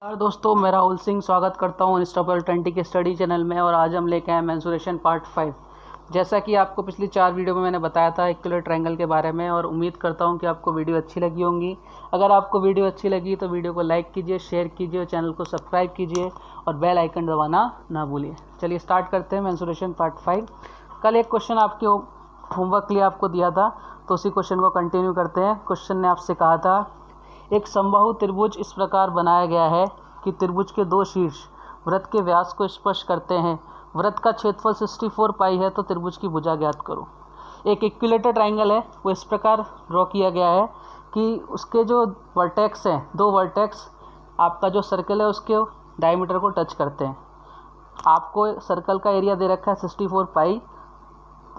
नमस्कार दोस्तों, मैं राहुल सिंह स्वागत करता हूं अनस्टॉपेबल 20 के स्टडी चैनल में। और आज हम लेके आए मेंसुरेशन पार्ट 5। जैसा कि आपको पिछली 4 वीडियो में मैंने बताया था इक्विलेटरल ट्रायंगल के बारे में, और उम्मीद करता हूं कि आपको वीडियो अच्छी लगी होंगी। अगर आपको वीडियो अच्छी लगी तो वीडियो को लाइक कीजिए, शेयर कीजिए, चैनल को सब्सक्राइब कीजिए और बेल आइकन दबाना ना भूलिए। चलिए स्टार्ट करते हैं मेंसुरेशन पार्ट 5। कल एक क्वेश्चन आपके होमवर्क के लिए आपको दिया था, तो उसी क्वेश्चन को कंटिन्यू करते हैं। क्वेश्चन ने आपसे कहा था, एक समबाहु त्रिभुज इस प्रकार बनाया गया है कि त्रिभुज के दो शीर्ष वृत्त के व्यास को स्पर्श करते हैं। वृत्त का क्षेत्रफल 64 पाई है, तो त्रिभुज की भुजा ज्ञात करो। एक इक्विलेटरल ट्रायंगल है, वो इस प्रकार ड्रॉ किया गया है कि उसके जो वर्टेक्स हैं, दो वर्टेक्स आपका जो सर्कल है उसके डायमीटर को टच करते हैं। आपको सर्कल का एरिया दे रखा है 64 पाई,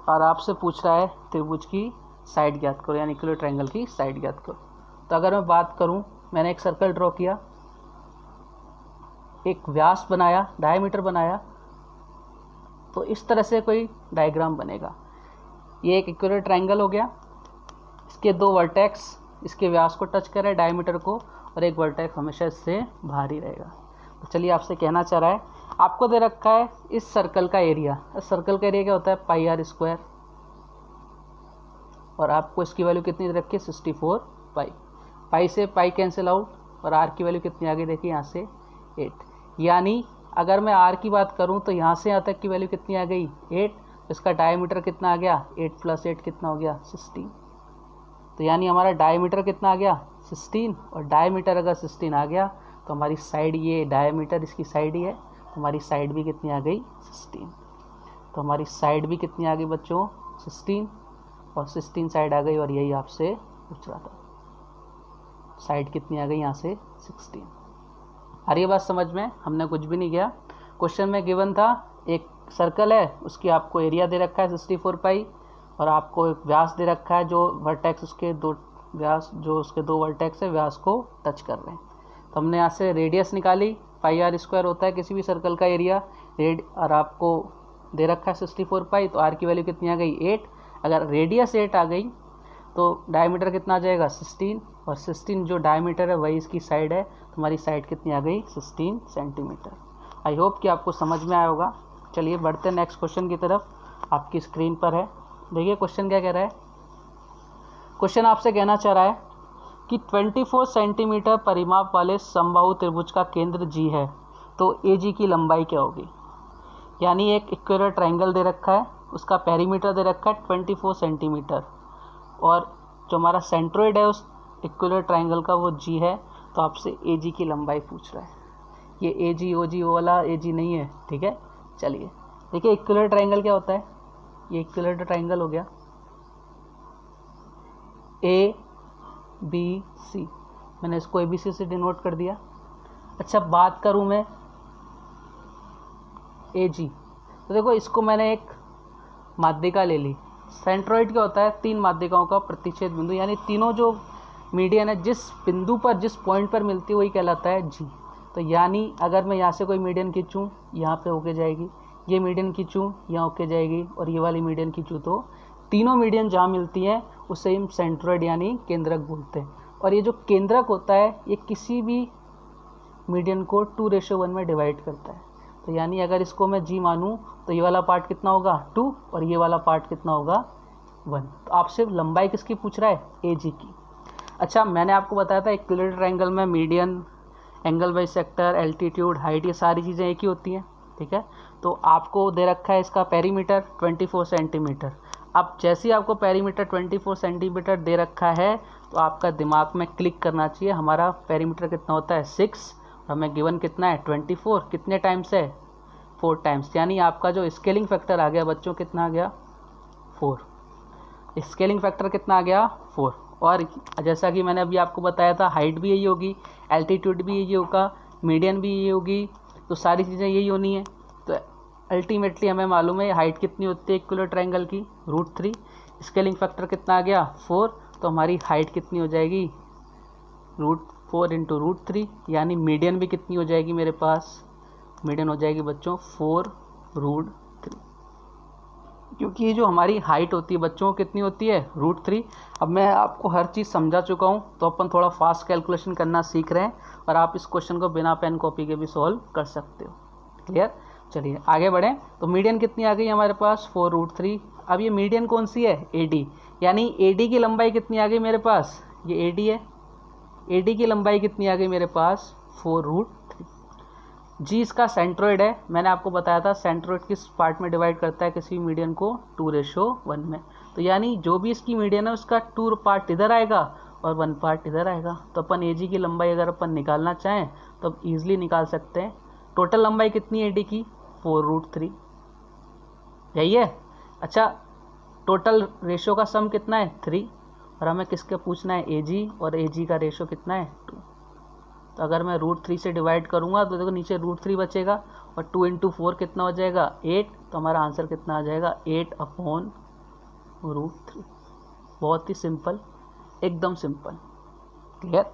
और आपसे पूछ रहा है त्रिभुज की साइड ज्ञात करो, यानी इक्विलेटरल ट्रायंगल की साइड ज्ञात करो। तो अगर मैं बात करूं, मैंने एक सर्कल ड्रॉ किया, एक व्यास बनाया, डायमीटर बनाया, तो इस तरह से कोई डायग्राम बनेगा। ये एक इक्विलेटरल ट्रायंगल हो गया। इसके दो वर्टेक्स इसके व्यास को टच कर रहे हैं, डायमीटर को, और एक वर्टेक्स हमेशा इससे बाहर ही रहेगा। तो चलिए आपसे कहना चाह रहा है, आपको दे रखा है इस सर्कल का एरिया। इस सर्कल का एरिया क्या होता है? पाई आर स्क्वायर, और आपको इसकी वैल्यू कितनी दे रखी है? 64 पाई। पाई से पाई कैंसिल आउट, और आर की वैल्यू कितनी आ गई? देखिए यहाँ से 8। यानी अगर मैं आर की बात करूँ तो यहाँ से यहाँ तक की वैल्यू कितनी आ गई? 8। इसका डायमीटर कितना आ गया? 8 + 8 कितना हो गया? 16। तो यानी हमारा डायमीटर कितना आ गया? 16। और डायमीटर अगर 16 आ गया तो हमारी साइड, ये डायमीटर इसकी साइड ही है, तो हमारी साइड भी कितनी आ गई? 16। तो हमारी साइड भी कितनी आ गई बच्चों? 16। और 16 साइड आ गई, और यही आपसे पूछ रहा था, साइड कितनी आ गई यहाँ से? 16। आ रही है बात समझ में? हमने कुछ भी नहीं किया। क्वेश्चन में गिवन था एक सर्कल है, उसकी आपको एरिया दे रखा है 64 पाई, और आपको एक व्यास दे रखा है, जो वर्टेक्स उसके दो व्यास, जो उसके दो वर्टेक्स है व्यास को टच कर रहे हैं। तो हमने यहाँ से रेडियस निकाली। पाई आर स्क्वायर होता है किसी भी सर्कल का एरिया, और आपको दे रखा है 64 पाई, तो आर की वैल्यू कितनी आ गई? 8। अगर रेडियस 8 आ गई तो डायमीटर कितना आ जाएगा? 16। और 16 जो डायमीटर है वही इसकी साइड है, तो हमारी साइड कितनी आ गई? 16 सेंटीमीटर। आई होप कि आपको समझ में आया होगा। चलिए बढ़ते हैं नेक्स्ट क्वेश्चन की तरफ, आपकी स्क्रीन पर है। देखिए क्वेश्चन क्या कह रहा है। क्वेश्चन आपसे कहना चाह रहा है कि 24 सेंटीमीटर परिमाप वाले समबाहु त्रिभुज का केंद्र जी है, तो ए जी की लंबाई क्या होगी? यानी एक इक्विलेटरल ट्रायंगल दे रखा है, उसका पेरीमीटर दे रखा है 24 सेंटीमीटर, और जो हमारा सेंट्रोइड है उस इक्विलेटरल ट्रायंगल का वो जी है। तो आपसे ए जी की लंबाई पूछ रहा है। ये ए जी ओ जी ओ वाला ए जी नहीं है, ठीक है। चलिए देखिए इक्विलेटरल ट्रायंगल क्या होता है। ये इक्विलेटरल ट्रायंगल हो गया ए बी सी, मैंने इसको ए बी सी से डिनोट कर दिया। अच्छा बात करूँ मैं ए जी, तो देखो इसको मैंने एक माध्यिका ले ली। सेंट्रोइड क्या होता है? 3 माध्यिकाओं का प्रतिच्छेद बिंदु, यानी तीनों जो मीडियन है जिस बिंदु पर, जिस पॉइंट पर मिलती है वही कहलाता है जी। तो यानी अगर मैं यहाँ से कोई मीडियन खींचूँ, यहाँ पे होके जाएगी, ये मीडियन खींचूँ, यहाँ होके जाएगी, और ये वाली मीडियन खींचूँ, तो तीनों मीडियन जहाँ मिलती हैं उसे हम सेंट्रोइड यानी केंद्रक बोलते हैं। और ये जो केंद्रक होता है ये किसी भी मीडियन को 2:1 में डिवाइड करता है। तो यानी अगर इसको मैं जी मानूँ तो ये वाला पार्ट कितना होगा? 2, और ये वाला पार्ट कितना होगा? 1। तो आपसे लंबाई किसकी पूछ रहा है? ए जी की। अच्छा मैंने आपको बताया था इक्विलेटरल ट्रायंगल में median, angle bisector, altitude, height, ये सारी चीज़ें एक ही होती हैं, ठीक है। तो आपको दे रखा है इसका पेरीमीटर 24 सेंटीमीटर। अब जैसे ही आपको पेरीमीटर 24 सेंटीमीटर दे रखा है तो आपका दिमाग में क्लिक करना चाहिए, हमारा पेरीमीटर कितना होता है? 6, हमें गिवन कितना है? 24। कितने टाइम्स है? 4 टाइम्स। यानी आपका जो स्केलिंग फैक्टर आ गया बच्चों, कितना आ गया? 4। स्केलिंग फैक्टर कितना आ गया? 4। और जैसा कि मैंने अभी आपको बताया था, हाइट भी यही होगी, एल्टीट्यूड भी यही होगा, मीडियन भी यही होगी, तो सारी चीज़ें यही होनी है। तो अल्टीमेटली हमें मालूम है हाइट कितनी होती है इक्विलेटरल ट्रायंगल की? √3। स्केलिंग फैक्टर कितना आ गया? 4। तो हमारी हाइट कितनी हो जाएगी? √4 × √3। यानी मीडियन भी कितनी हो जाएगी मेरे पास? मीडियन हो जाएगी बच्चों 4 √3। क्योंकि ये जो हमारी हाइट होती है बच्चों को कितनी होती है, √3। अब मैं आपको हर चीज़ समझा चुका हूँ, तो अपन थोड़ा फास्ट कैलकुलेशन करना सीख रहे हैं और आप इस क्वेश्चन को बिना पेन कॉपी के भी सॉल्व कर सकते हो। क्लियर? चलिए आगे बढ़ें। तो मीडियन कितनी आ गई हमारे पास, 4√3। अब ये मीडियन कौन सी है, AD, यानी AD की लंबाई कितनी आ गई मेरे पास, ये AD है। AD की लंबाई कितनी आ गई मेरे पास, 4√3। जी इसका सेंट्रोइड है, मैंने आपको बताया था सेंट्रोइड किस पार्ट में डिवाइड करता है किसी मीडियन को, 2:1 में। तो यानी जो भी इसकी मीडियन है उसका 2 पार्ट इधर आएगा और 1 पार्ट इधर आएगा। तो अपन AG की लंबाई अगर अपन निकालना चाहें तो अब ईजिली निकाल सकते हैं। टोटल लंबाई कितनी है AD की, 4√3, यही है। अच्छा, टोटल रेशो का सम कितना है, 3, और हमें किसके पूछना है, AG, और AG का रेशो कितना है, 2। तो अगर मैं √3 से डिवाइड करूंगा तो देखो नीचे √3 बचेगा और 2 × 4 कितना हो जाएगा, 8। तो हमारा आंसर कितना आ जाएगा, 8/√3। बहुत ही सिंपल, एकदम सिंपल। क्लियर?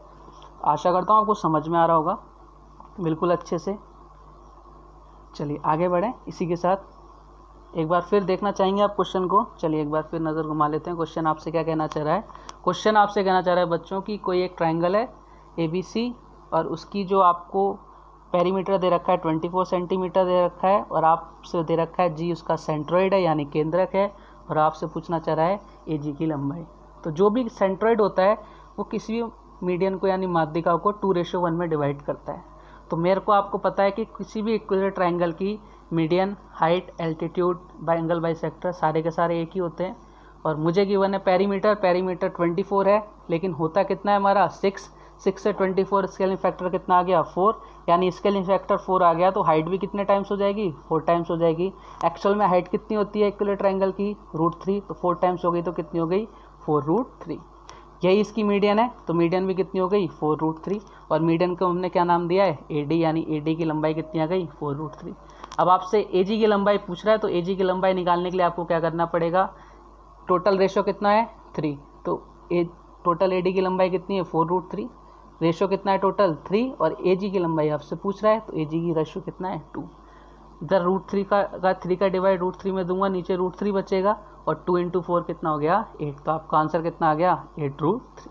आशा करता हूँ आपको समझ में आ रहा होगा बिल्कुल अच्छे से। चलिए आगे बढ़ें। इसी के साथ एक बार फिर देखना चाहेंगे आप क्वेश्चन को। चलिए एक बार फिर नज़र घुमा लेते हैं। क्वेश्चन आपसे क्या कहना चाह रहा है, क्वेश्चन आपसे कहना चाह रहा है बच्चों की कोई एक ट्राइंगल है ABC और उसकी जो आपको पेरीमीटर दे रखा है 24 सेंटीमीटर दे रखा है और आपसे दे रखा है G उसका सेंट्रोइड है यानी केंद्रक है, और आपसे पूछना चाह रहा है AG की लंबाई। तो जो भी सेंट्रोइड होता है वो किसी भी मीडियन को यानी माध्यिका को 2:1 में डिवाइड करता है। तो मेरे को आपको पता है कि किसी भी इक्विलेटरल ट्राइंगल की median, height, altitude, angle bisector सारे के सारे एक ही होते हैं। और मुझे गिवन है पेरीमीटर 24 है, लेकिन होता कितना है हमारा 6 से 24 स्केलिंग फैक्टर कितना आ गया, 4, यानी स्केलिंग फैक्टर 4 आ गया तो हाइट भी कितने टाइम्स हो जाएगी, 4 टाइम्स हो जाएगी। एक्चुअल में हाइट कितनी होती है इक्विलेटरल ट्राइंगल की, √3, तो 4 टाइम्स हो गई तो कितनी हो गई, 4√3। यही इसकी मीडियन है, तो मीडियन भी कितनी हो गई, 4√3। और मीडियन को हमने क्या नाम दिया है, AD, यानी AD की लंबाई कितनी आ गई, 4√3। अब आपसे AG की लंबाई पूछ रहा है, तो AG की लंबाई निकालने के लिए आपको क्या करना पड़ेगा, टोटल रेशो कितना है, 3, तो टोटल AD की लंबाई कितनी है, 4√3, रेशो कितना है टोटल, 3, और AG की लंबाई आपसे पूछ रहा है तो AG की रेशो कितना है, 2। इधर √3 का डिवाइड √3 में दूंगा, नीचे √3 बचेगा और 2 × 4 कितना हो गया, 8। तो आपका आंसर कितना आ गया, 8√3।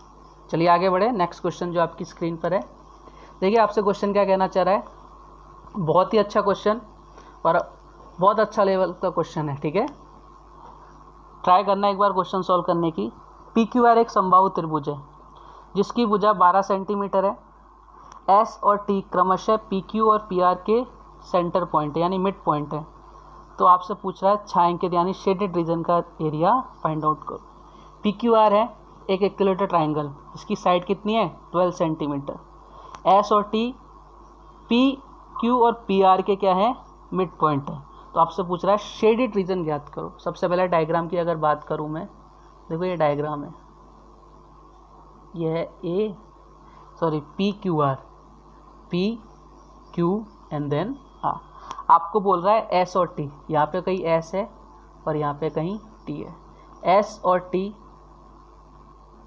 चलिए आगे बढ़े। नेक्स्ट क्वेश्चन जो आपकी स्क्रीन पर है, देखिए आपसे क्वेश्चन क्या कहना चाह रहा है, बहुत ही अच्छा क्वेश्चन और बहुत अच्छा लेवल का क्वेश्चन है, ठीक है। ट्राई करना एक बार क्वेश्चन सॉल्व करने की। PQR एक समबाहु त्रिभुज है जिसकी भुजा 12 सेंटीमीटर है। S और T क्रमशः PQ और PR के सेंटर पॉइंट यानी मिड पॉइंट है। तो आपसे पूछ रहा है छायांकित यानी शेडेड रीजन का एरिया फाइंड आउट करो। PQR है एक इक्विलेटरल ट्राइंगल, इसकी साइड कितनी है, 12 सेंटीमीटर। S और T PQ और PR के क्या है, मिड पॉइंट है। तो आपसे पूछ रहा है शेडेड रीजन ज्ञात करो। सबसे पहले डायग्राम की अगर बात करूँ मैं, देखो ये डायग्राम है, ये है PQR, PQ and then R। आपको बोल रहा है S और T, यहाँ पे कहीं S है और यहाँ पे कहीं T है। S और T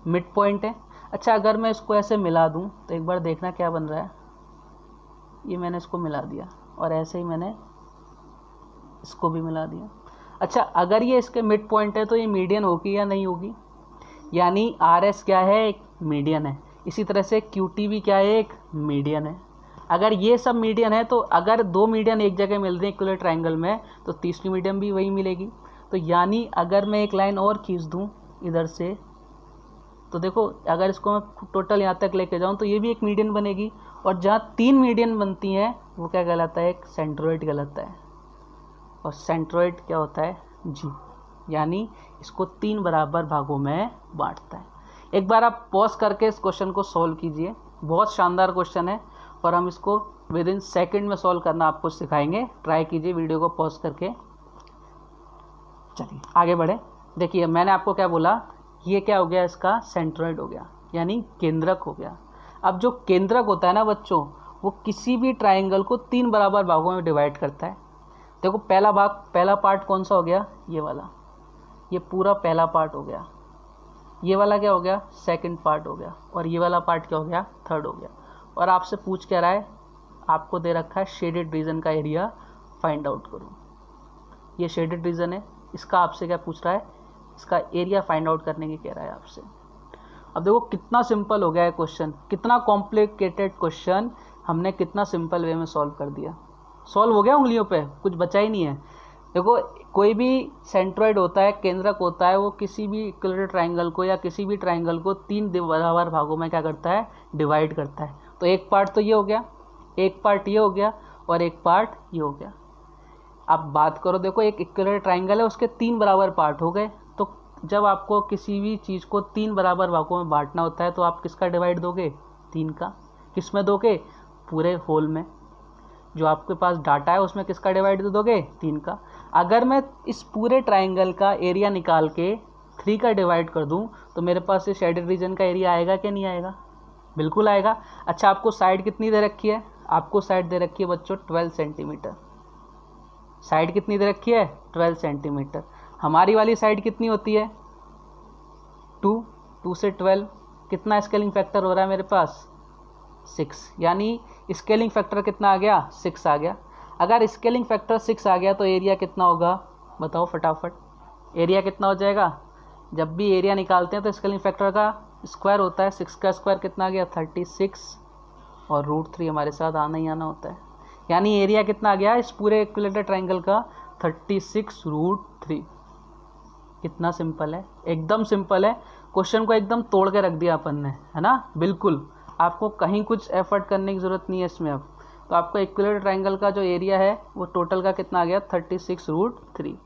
मिड पॉइंट है। अच्छा, अगर मैं इसको ऐसे मिला दूँ तो एक बार देखना क्या बन रहा है। ये मैंने इसको मिला दिया और ऐसे ही मैंने इसको भी मिला दिया। अच्छा, अगर ये इसके मिड पॉइंट है तो ये मीडियन होगी या नहीं होगी, यानी RS क्या है, एक मीडियन है। इसी तरह से QT भी क्या है, एक मीडियन है। अगर ये सब मीडियन है तो अगर दो मीडियन एक जगह मिल रहे हैं इक्विलेटरल ट्राइंगल में तो तीसरी मीडियन भी वही मिलेगी। तो यानी अगर मैं एक लाइन और खींच दूँ इधर से, तो देखो अगर इसको मैं टोटल यहाँ तक लेके जाऊँ तो ये भी एक मीडियन बनेगी। और जहाँ 3 मीडियन बनती हैं वो क्या कहलाता है, एक सेंट्रोइड कहलाता है। और सेंट्रोइड क्या होता है, G, यानी इसको 3 बराबर भागों में बांटता है। एक बार आप पॉज करके इस क्वेश्चन को सॉल्व कीजिए, बहुत शानदार क्वेश्चन है और हम इसको विद इन सेकेंड में सॉल्व करना आपको सिखाएंगे। ट्राई कीजिए वीडियो को पॉज करके। चलिए आगे बढ़े। देखिए मैंने आपको क्या बोला, ये क्या हो गया, इसका सेंट्रोइड हो गया यानी केंद्रक हो गया। अब जो केंद्रक होता है ना बच्चों, वो किसी भी ट्राइंगल को 3 बराबर भागों में डिवाइड करता है। देखो पहला पार्ट कौन सा हो गया, ये वाला, ये पूरा पहला पार्ट हो गया। ये वाला क्या हो गया, सेकंड पार्ट हो गया। और ये वाला पार्ट क्या हो गया, थर्ड हो गया। और आपसे पूछ क्या रहा है, आपको दे रखा है शेडेड रीजन का एरिया फाइंड आउट करो। ये शेडेड रीजन है, इसका आपसे क्या पूछ रहा है, इसका एरिया फाइंड आउट करने की कह रहा है आपसे। अब देखो कितना सिंपल हो गया है क्वेश्चन, कितना कॉम्प्लिकेटेड क्वेश्चन हमने कितना सिंपल वे में सॉल्व कर दिया। सॉल्व हो गया उंगलियों पे, कुछ बचा ही नहीं है। देखो कोई भी सेंट्रॉइड होता है, केंद्रक होता है, वो किसी भी इक्विलेटरल ट्रायंगल को या किसी भी ट्रायंगल को 3 बराबर भागों में क्या करता है, डिवाइड करता है। तो एक पार्ट तो ये हो गया, एक पार्ट ये हो गया और एक पार्ट ये हो गया। अब बात करो, देखो एक इक्विलेटरल ट्रायंगल है, उसके 3 बराबर पार्ट हो गए। तो जब आपको किसी भी चीज़ को 3 बराबर भागों में बांटना होता है तो आप किसका डिवाइड दोगे, 3 का। किस में दोगे, पूरे होल में। जो आपके पास डाटा है उसमें किसका डिवाइड दोगे, 3 का। अगर मैं इस पूरे ट्रायंगल का एरिया निकाल के 3 का डिवाइड कर दूं तो मेरे पास ये शेडेड रीजन का एरिया आएगा कि नहीं आएगा, बिल्कुल आएगा। अच्छा आपको साइड कितनी दे रखी है, आपको साइड दे रखी है बच्चों 12 सेंटीमीटर। साइड कितनी दे रखी है, 12 सेंटीमीटर। हमारी वाली साइड कितनी होती है, 2 से 12 कितना स्केलिंग फैक्टर हो रहा है मेरे पास, 6। यानी स्केलिंग फैक्टर कितना आ गया, 6 आ गया। अगर स्केलिंग फैक्टर 6 आ गया तो एरिया कितना होगा, बताओ फटाफट। एरिया कितना हो जाएगा, जब भी एरिया निकालते हैं तो स्केलिंग फैक्टर का स्क्वायर होता है। 6 का स्क्वायर कितना आ गया, 36 और √3 हमारे साथ आना ही आना होता है। यानी एरिया कितना आ गया इस पूरे इक्विलेटरल ट्रायंगल का, 36√3। कितना सिंपल है, एकदम सिंपल है। क्वेश्चन को एकदम तोड़ के रख दिया अपन ने, है ना, बिल्कुल। आपको कहीं कुछ एफर्ट करने की ज़रूरत नहीं है इसमें। अब तो आपका इक्विलेटरल ट्रायंगल का जो एरिया है वो टोटल का कितना आ गया, 36√3।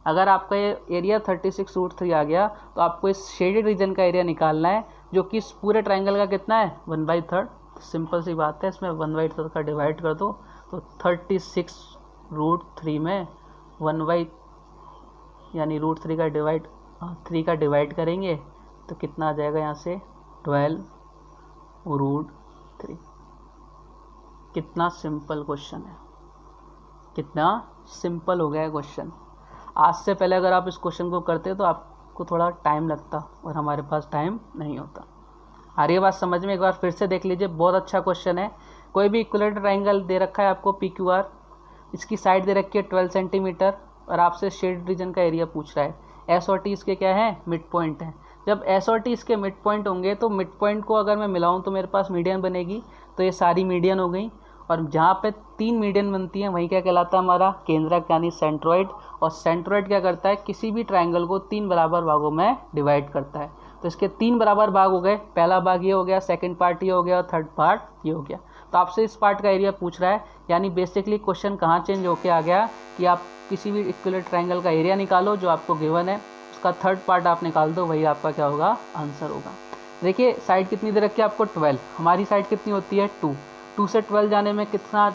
अगर आपका ये एरिया 36√3 आ गया तो आपको इस शेडेड रीजन का एरिया निकालना है, जो कि इस पूरे ट्रायंगल का कितना है, 1/3। सिंपल सी बात है, इसमें 1/3 का डिवाइड कर दो तो 36√3 में 1 यानी √3 का डिवाइड 3 का डिवाइड करेंगे तो कितना आ जाएगा यहाँ से, 12√3। कितना सिंपल क्वेश्चन है, कितना सिंपल हो गया है क्वेश्चन। आज से पहले अगर आप इस क्वेश्चन को करते तो आपको थोड़ा टाइम लगता और हमारे पास टाइम नहीं होता। आ रही है बात समझ में, एक बार फिर से देख लीजिए, बहुत अच्छा क्वेश्चन है। कोई भी इक्विलेटरल ट्रायंगल दे रखा है आपको PQR, इसकी साइड दे रखी है 12 सेंटीमीटर और आपसे शेड रीजन का एरिया पूछ रहा है। S और T इसके क्या है, मिड पॉइंट है। जब S और T इसके मिड पॉइंट होंगे तो मिड पॉइंट को अगर मैं मिलाऊं तो मेरे पास मीडियन बनेगी। तो ये सारी मीडियन हो गई और जहाँ पे 3 मीडियन बनती हैं वही क्या कहलाता है, हमारा केंद्रक यानी सेंट्रॉइड। और सेंट्रॉइड क्या करता है, किसी भी ट्रायंगल को 3 बराबर भागों में डिवाइड करता है। तो इसके 3 बराबर भाग हो गए, पहला भाग ये हो गया, सेकंड पार्ट ये हो गया और थर्ड पार्ट ये हो गया। तो आपसे इस पार्ट का एरिया पूछ रहा है। यानी बेसिकली क्वेश्चन कहाँ चेंज होके आ गया कि आप किसी भी इक्विलेटरल ट्रायंगल का एरिया निकालो जो आपको गिवन है, उसका थर्ड पार्ट आप निकाल दो, वही आपका क्या होगा, आंसर होगा। देखिए साइड कितनी दे रखी है आपको, 12। हमारी साइड कितनी होती है, 2 से 12 जाने में कितना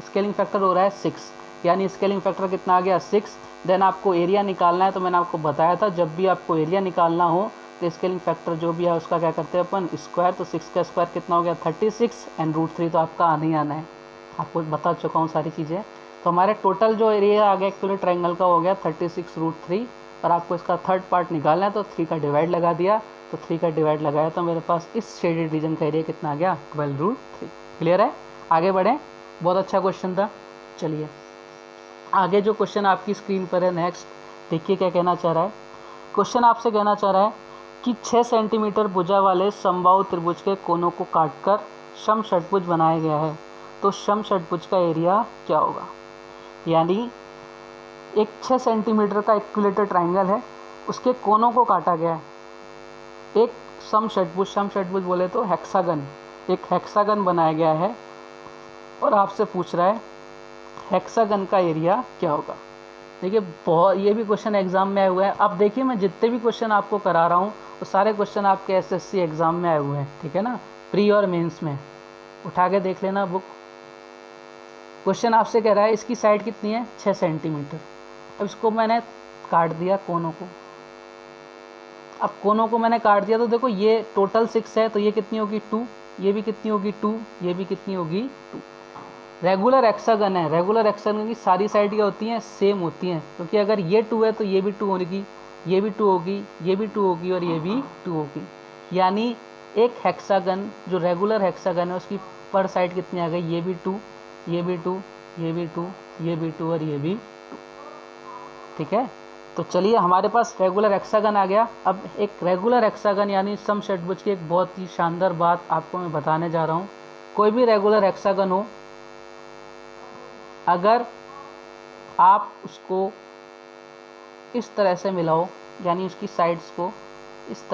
स्केलिंग फैक्टर हो रहा है, 6। यानी स्केलिंग फैक्टर कितना आ गया, 6। देन आपको एरिया निकालना है। तो मैंने आपको बताया था जब भी आपको एरिया निकालना हो तो स्केलिंग फैक्टर जो भी है उसका क्या करते हैं अपन, स्क्वायर। तो 6 का स्क्वायर कितना हो गया, 36 एंड √3 तो आपका आना ही आना है, आपको बता चुका हूँ सारी चीज़ें। तो हमारे टोटल जो एरिया आ गया इक्विलेटरल ट्रायंगल का हो गया 36√3 और आपको इसका थर्ड पार्ट निकालना है। तो 3 का डिवाइड लगा दिया, तो 3 का डिवाइड लगाया तो मेरे पास इस शेडेड रीजन का एरिया कितना आ गया, 12√3। क्लियर है, आगे बढ़ें। बहुत अच्छा क्वेश्चन था। चलिए आगे जो क्वेश्चन आपकी स्क्रीन पर है नेक्स्ट, देखिए क्या कहना चाह रहा है। क्वेश्चन आपसे कहना चाह रहा है कि 6 सेंटीमीटर भुजा वाले समबाहु त्रिभुज के कोनों को काटकर समषटभुज बनाया गया है, तो समषटभुज का एरिया क्या होगा। यानी एक 6 सेंटीमीटर का इक्विलेटरल ट्रायंगल है, उसके कोनों को काटा गया है। एक समषटभुज, समषटभुज बोले तो हेक्सागन, एक हेक्सागन बनाया गया है और आपसे पूछ रहा है हेक्सागन का एरिया क्या होगा। देखिए बहुत, ये भी क्वेश्चन एग्जाम में आए हुए हैं। अब देखिए मैं जितने भी क्वेश्चन आपको करा रहा हूँ वो सारे क्वेश्चन आपके SSC एग्जाम में आए हुए हैं, ठीक है ना, प्री और मेंस में। उठा के देख लेना बुक। क्वेश्चन आपसे कह रहा है इसकी साइड कितनी है, 6 सेंटीमीटर। अब इसको मैंने काट दिया कोनों को। अब कोनों को मैंने काट दिया तो देखो ये टोटल 6 है, तो ये कितनी होगी, 2। ये भी कितनी होगी, 2। ये भी कितनी होगी, 2। रेगुलर हेक्सागन है, रेगुलर हेक्सागन की सारी साइड क्या होती हैं, सेम होती हैं। क्योंकि अगर ये 2 है तो ये भी 2 होगी, ये भी 2 होगी, ये भी 2 होगी और ये भी 2 होगी। यानी एक हेक्सागन जो रेगुलर हेक्सागन है उसकी पर साइड कितनी आ गई, ये भी 2, ये भी 2, ये भी 2, ये भी 2 और ये भी 2। ठीक है, तो चलिए हमारे पास रेगुलर हेक्सागन आ गया। अब एक रेगुलर हेक्सागन यानी समषटभुज की एक बहुत ही शानदार बात आपको मैं बताने जा रहा हूँ। कोई भी रेगुलर हेक्सागन हो, अगर आप उसको इस तरह से मिलाओ, यानी उसकी साइड्स को इस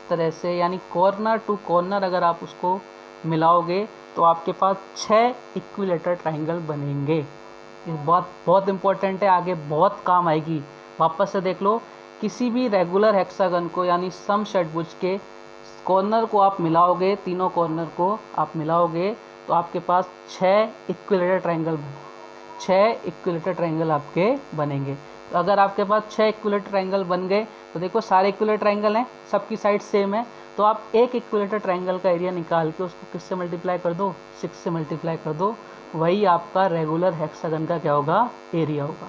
तरह से यानी कॉर्नर टू कॉर्नर अगर आप उसको मिलाओगे तो आपके पास 6 इक्विलेटरल ट्रायंगल बनेंगे। ये बात बहुत इंपॉर्टेंट है, आगे बहुत काम आएगी। वापस से देख लो, किसी भी रेगुलर हेक्सागन को यानी समषटभुज के कॉर्नर को आप मिलाओगे, तीनों कॉर्नर को आप मिलाओगे तो आपके पास 6 इक्विलेटरल ट्रायंगल आपके बनेंगे। तो अगर आपके पास 6 इक्विलेटरल ट्रायंगल बन गए तो देखो सारे इक्विलेटरल ट्रायंगल हैं, सबकी साइड सेम है, तो आप एक इक्विलेटरल ट्रायंगल का एरिया निकाल के उसको किससे मल्टीप्लाई कर दो, 6 से मल्टीप्लाई कर दो, वही आपका रेगुलर हेक्सागन का क्या होगा, एरिया होगा।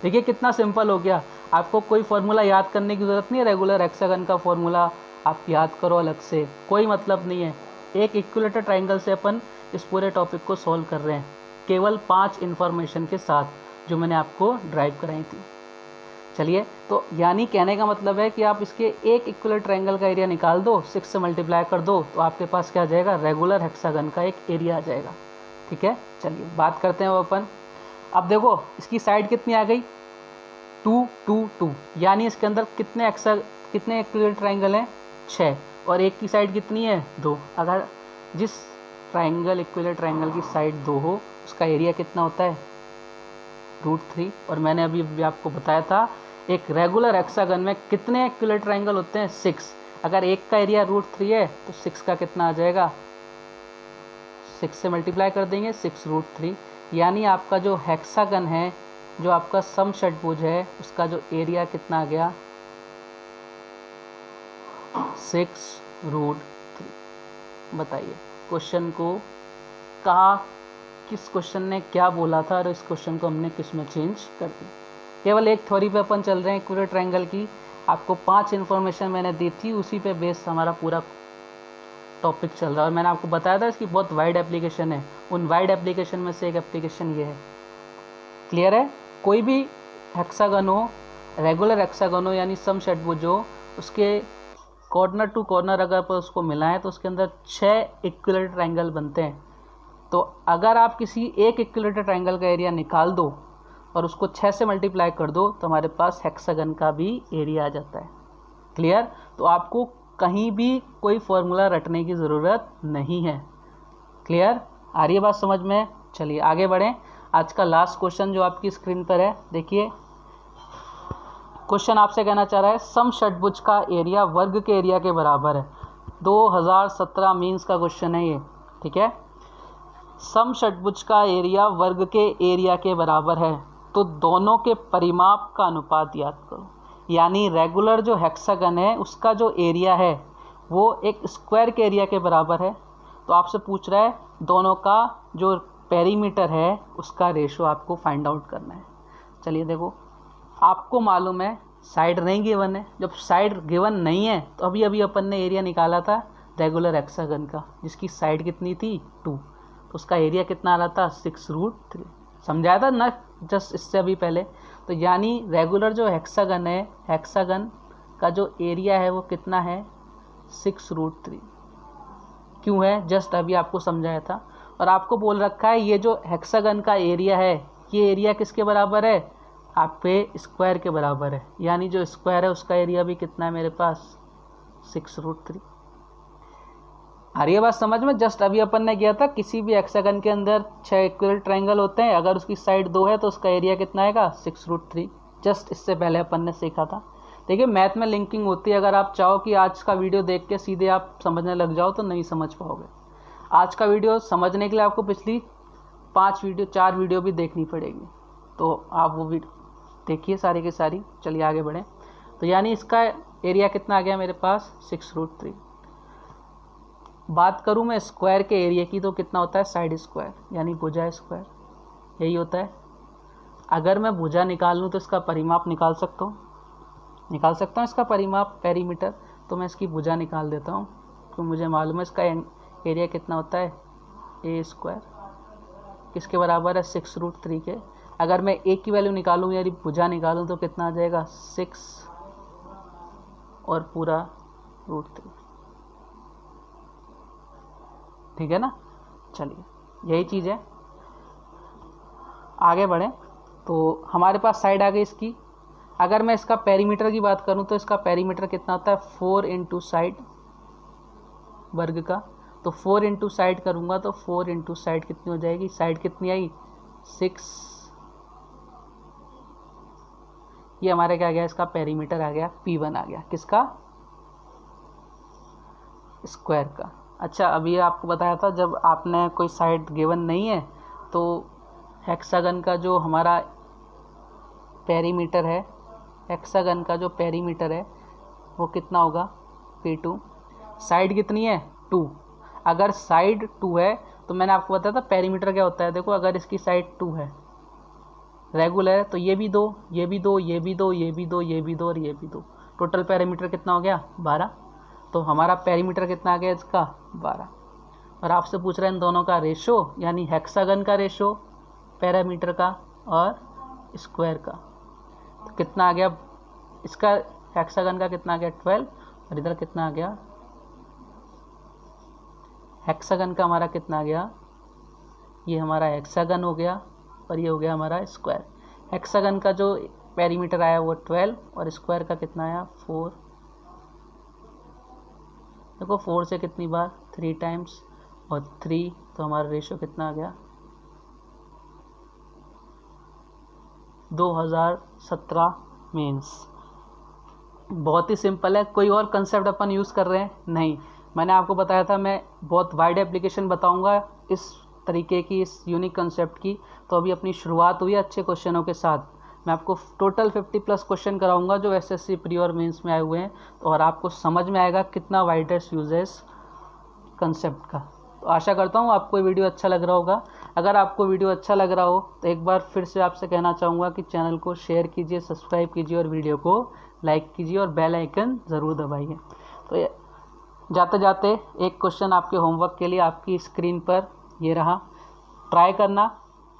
देखिए कितना सिंपल हो गया। आपको कोई फॉर्मूला याद करने की ज़रूरत नहीं है, रेगुलर हेक्सागन का फॉर्मूला आप याद करो अलग से, कोई मतलब नहीं है। एक इक्विलेटरल ट्रायंगल से अपन इस पूरे टॉपिक को सॉल्व कर रहे हैं, केवल 5 इन्फॉर्मेशन के साथ जो मैंने आपको ड्राइव कराई थी। चलिए, तो यानी कहने का मतलब है कि आप इसके एक इक्विलेटरल ट्रायंगल का एरिया निकाल दो, 6 से मल्टीप्लाई कर दो, तो आपके पास क्या आ जाएगा, रेगुलर हेक्सागन का एक एरिया आ जाएगा। ठीक है, चलिए बात करते हैं अपन। अब देखो इसकी साइड कितनी आ गई, 2 2 2, यानी इसके अंदर कितने इक्विलेटरल ट्रायंगल हैं, 6, और एक की साइड कितनी है, 2। अगर जिस इक्विलेटरल ट्रायंगल की साइड 2 हो उसका एरिया कितना होता है, √3। और मैंने अभी आपको बताया था एक रेगुलर हेक्सागन में कितने इक्विलेटरल ट्रायंगल होते हैं, 6। अगर एक का एरिया √3 है तो 6 का कितना आ जाएगा, 6 से मल्टीप्लाई कर देंगे, 6 √3, यानी आपका जो हेक्सागन है, जो आपका समषटभुज है, उसका जो एरिया कितना आ गया, 6 √3। बताइए क्वेश्चन को कहा, किस क्वेश्चन ने क्या बोला था और इस क्वेश्चन को हमने किस में चेंज कर दिया। केवल एक थ्योरी पे अपन चल रहे हैं इक्विलेटरल ट्रायंगल की, आपको 5 इन्फॉर्मेशन मैंने दी थी, उसी पे बेस हमारा पूरा टॉपिक चल रहा है। और मैंने आपको बताया था इसकी बहुत वाइड एप्लीकेशन है, उन वाइड एप्लीकेशन में से एक एप्लीकेशन ये है। क्लियर है। कोई भी हेक्सागन हो, रेगुलर हेक्सागन हो यानी समषटभुज हो, उसके कॉर्नर टू कॉर्नर अगर पर उसको मिलाएं तो उसके अंदर 6 इक्विलेटरल ट्रायंगल बनते हैं। तो अगर आप किसी एक इक्विलेटरल ट्रायंगल का एरिया निकाल दो और उसको 6 से मल्टीप्लाई कर दो तो हमारे पास हेक्सागन का भी एरिया आ जाता है। क्लियर। तो आपको कहीं भी कोई फॉर्मूला रटने की ज़रूरत नहीं है। क्लियर, आ रही है बात समझ में। चलिए आगे बढ़ें। आज का लास्ट क्वेश्चन जो आपकी स्क्रीन पर है, देखिए क्वेश्चन आपसे कहना चाह रहा है समषटभुज का एरिया वर्ग के एरिया के बराबर है। 2017 मीन्स का क्वेश्चन है ये। ठीक है, समषटभुज का एरिया वर्ग के एरिया के बराबर है तो दोनों के परिमाप का अनुपात याद करो। यानी रेगुलर जो हेक्सागन है उसका जो एरिया है वो एक स्क्वायर के एरिया के बराबर है। तो आपसे पूछ रहा है दोनों का जो पेरीमीटर है उसका रेशो आपको फाइंड आउट करना है। चलिए देखो, आपको मालूम है साइड नहीं गिवन है। जब साइड गिवन नहीं है तो अभी अभी अपन ने एरिया निकाला था रेगुलर हेक्सागन का, जिसकी साइड कितनी थी, 2, तो उसका एरिया कितना आ रहा था, 6 √3। समझाया था ना जस्ट इससे अभी पहले। तो यानी रेगुलर जो हेक्सागन है, हेक्सागन का जो एरिया है वो कितना है, 6 √3। क्यों है, जस्ट अभी आपको समझाया था। और आपको बोल रखा है ये जो हेक्सागन का एरिया है, ये एरिया किसके बराबर है, आपके स्क्वायर के बराबर है। यानी जो स्क्वायर है उसका एरिया भी कितना है मेरे पास, 6 √3। आ रही है बात समझ में। जस्ट अभी अपन ने किया था किसी भी हेक्सागन के अंदर 6 इक्विलेटरल ट्रायंगल होते हैं, अगर उसकी साइड 2 है तो उसका एरिया कितना आएगा, 6 √3। जस्ट इससे पहले अपन ने सीखा था। देखिए मैथ में लिंकिंग होती है। अगर आप चाहो कि आज का वीडियो देख के सीधे आप समझने लग जाओ तो नहीं समझ पाओगे। आज का वीडियो समझने के लिए आपको पिछली 4 वीडियो भी देखनी पड़ेगी। तो आप वो वीडियो देखिए सारी की सारी। चलिए आगे बढ़ें। तो यानी इसका एरिया कितना आ गया मेरे पास, 6 √3। बात करूं मैं स्क्वायर के एरिया की तो कितना होता है, साइड स्क्वायर यानी भुजा स्क्वायर, यही होता है। अगर मैं भुजा निकाल लूँ तो इसका परिमाप निकाल सकता हूँ इसका परिमाप, पेरीमीटर। तो मैं इसकी भुजा निकाल देता हूँ तो मुझे मालूम है इसका एरिया कितना होता है, a² किसके बराबर है, 6 √3 के। अगर मैं ए की वैल्यू निकालूँ यानी भुजा निकालूँ तो कितना आ जाएगा 6 और पूरा √3। ठीक है ना। चलिए यही चीज़ है, आगे बढ़ें। तो हमारे पास साइड आ गई इसकी। अगर मैं इसका पेरीमीटर की बात करूं तो इसका पेरीमीटर कितना होता है 4 इंटू साइड वर्ग का। तो 4 इंटू साइड करूँगा तो 4 इंटू साइड कितनी हो जाएगी, साइड कितनी आई 6। ये हमारे क्या आ गया, इसका पेरीमीटर आ गया P1 आ गया, किसका, स्क्वायर का। अच्छा अभी आपको बताया था जब आपने कोई साइड गिवन नहीं है तो हेक्सागन का जो हमारा पेरीमीटर है, हेक्सागन का जो पेरीमीटर है वो कितना होगा P2। साइड कितनी है 2। अगर साइड 2 है तो मैंने आपको बताया था पेरीमीटर क्या होता है। देखो अगर इसकी साइड 2 है रेगुलर है तो ये भी 2, ये भी 2, ये भी 2, ये भी 2, ये भी 2 और ये भी 2, टोटल पेरीमीटर कितना हो गया 12। तो हमारा पेरीमीटर कितना आ गया इसका 12। और आपसे पूछ रहे हैं इन दोनों का रेशो, यानी हेक्सागन का रेशो पेरीमीटर का और स्क्वायर का। तो कितना आ गया इसका, हेक्सागन का कितना आ गया 12 और इधर कितना आ गया, हेक्सागन का हमारा कितना आ गया, ये हमारा हेक्सागन हो गया और ये हो गया हमारा स्क्वायर। हेक्सागन का जो पेरीमीटर आया वो 12 और स्क्वायर का कितना आया 4। देखो 4 से कितनी बार 3 टाइम्स और 3, तो हमारा रेशो कितना आ गया 2017 मीन्स। बहुत ही सिंपल है, कोई और कंसेप्ट अपन यूज़ कर रहे हैं नहीं। मैंने आपको बताया था मैं बहुत वाइड एप्लीकेशन बताऊंगा इस तरीके की, इस यूनिक कंसेप्ट की। तो अभी अपनी शुरुआत हुई है अच्छे क्वेश्चनों के साथ। मैं आपको टोटल 50+ क्वेश्चन कराऊंगा जो एसएससी प्री और मेंस में आए हुए हैं, और आपको समझ में आएगा कितना वाइडेस्ट यूज है इस कंसेप्ट का। तो आशा करता हूँ आपको ये वीडियो अच्छा लग रहा होगा। अगर आपको वीडियो अच्छा लग रहा हो तो एक बार फिर से आपसे कहना चाहूँगा कि चैनल को शेयर कीजिए, सब्सक्राइब कीजिए और वीडियो को लाइक कीजिए और बेल आइकन ज़रूर दबाइए। तो जाते जाते एक क्वेश्चन आपके होमवर्क के लिए आपकी स्क्रीन पर ये रहा, ट्राई करना।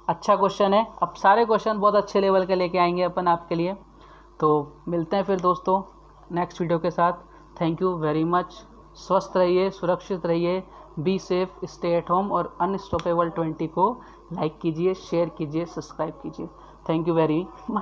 अच्छा क्वेश्चन है, अब सारे क्वेश्चन बहुत अच्छे लेवल के लेके आएंगे अपन आपके लिए। तो मिलते हैं फिर दोस्तों नेक्स्ट वीडियो के साथ। Thank you very much. स्वस्थ रहिए, सुरक्षित रहिए, be safe, stay at home और अनस्टॉपेबल 20 को लाइक कीजिए, शेयर कीजिए, सब्सक्राइब कीजिए। Thank you very much.